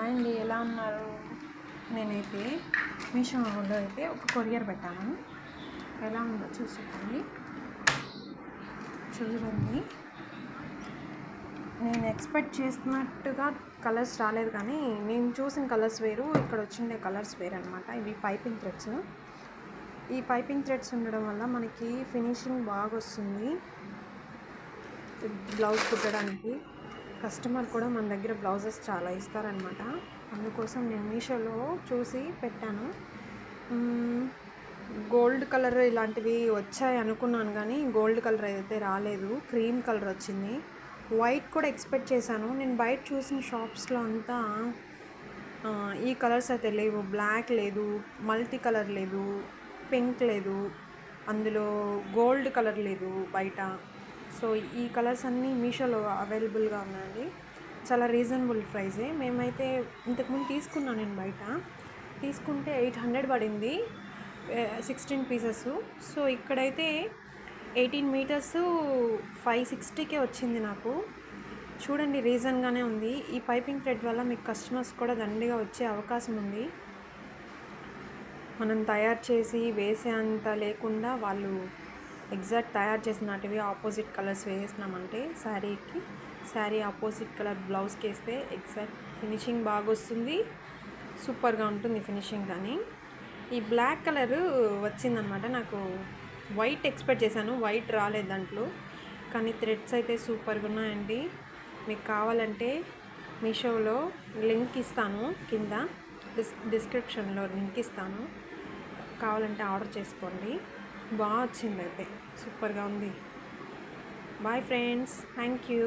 అండి ఎలా ఉన్నారు? నేనైతే మీషోలో అయితే ఒక కొరియర్ పెట్టాను. ఎలా ఉందో చూసుకోండి. చూడండి, నేను ఎక్స్పెక్ట్ చేసినట్టుగా కలర్స్ రాలేదు, కానీ నేను చూసిన కలర్స్ వేరు, ఇక్కడ వచ్చిండే కలర్స్ వేరు అనమాట. ఇవి పైపింగ్ థ్రెడ్స్. ఈ పైపింగ్ థ్రెడ్స్ ఉండడం వల్ల మనకి ఫినిషింగ్ బాగా వస్తుంది. బ్లౌజ్ కుట్టడానికి కస్టమర్ కూడా మన దగ్గర బ్లౌజెస్ చాలా ఇస్తారనమాట. అందుకోసం నేను మీషోలో చూసి పెట్టాను. గోల్డ్ కలర్ ఇలాంటివి వచ్చాయి అనుకున్నాను, కానీ గోల్డ్ కలర్ అయితే రాలేదు. క్రీమ్ కలర్ వచ్చింది. వైట్ కూడా ఎక్స్పెక్ట్ చేశాను. నేను బయట చూసిన షాప్స్లో అంతా ఈ కలర్స్ అయితే లేవు. బ్లాక్ లేదు, మల్టీ కలర్ లేదు, పింక్ లేదు, అందులో గోల్డ్ కలర్ లేదు బయట. సో ఈ కలర్స్ అన్నీ మీషోలో అవైలబుల్గా ఉన్నాయండి. చాలా రీజనబుల్ ప్రైజే. మేమైతే ఇంతకుముందు తీసుకున్నాను, నేను బయట తీసుకుంటే 800 పడింది, 16 పీసెస్. సో ఇక్కడైతే 18 మీటర్స్ 560కే వచ్చింది నాకు. చూడండి, రీజన్గానే ఉంది. ఈ పైపింగ్ థ్రెడ్ వల్ల మీకు కస్టమర్స్ కూడా దండిగా వచ్చే అవకాశం ఉంది. మనం తయారు చేసి వేసే అంత లేకుండా వాళ్ళు ఎగ్జాక్ట్ తయారు చేసినటివి ఆపోజిట్ కలర్స్ వేసినామంటే శారీ ఆపోజిట్ కలర్ బ్లౌజ్కి వేస్తే ఎగ్జాక్ట్ ఫినిషింగ్ బాగా వస్తుంది. సూపర్గా ఉంటుంది ఫినిషింగ్. కానీ ఈ బ్లాక్ కలర్ వచ్చిందనమాట. నాకు వైట్ ఎక్స్పెక్ట్ చేశాను, వైట్ రాలేదు దాంట్లో. కానీ థ్రెడ్స్ అయితే సూపర్గా ఉన్నాయండి. మీకు కావాలంటే మీషోలో లింక్ ఇస్తాను, కింద డిస్క్రిప్షన్లో లింక్ ఇస్తాను. కావాలంటే ఆర్డర్ చేసుకోండి. బాగా వచ్చింది, అయితే సూపర్గా ఉంది. Bye friends, thank you.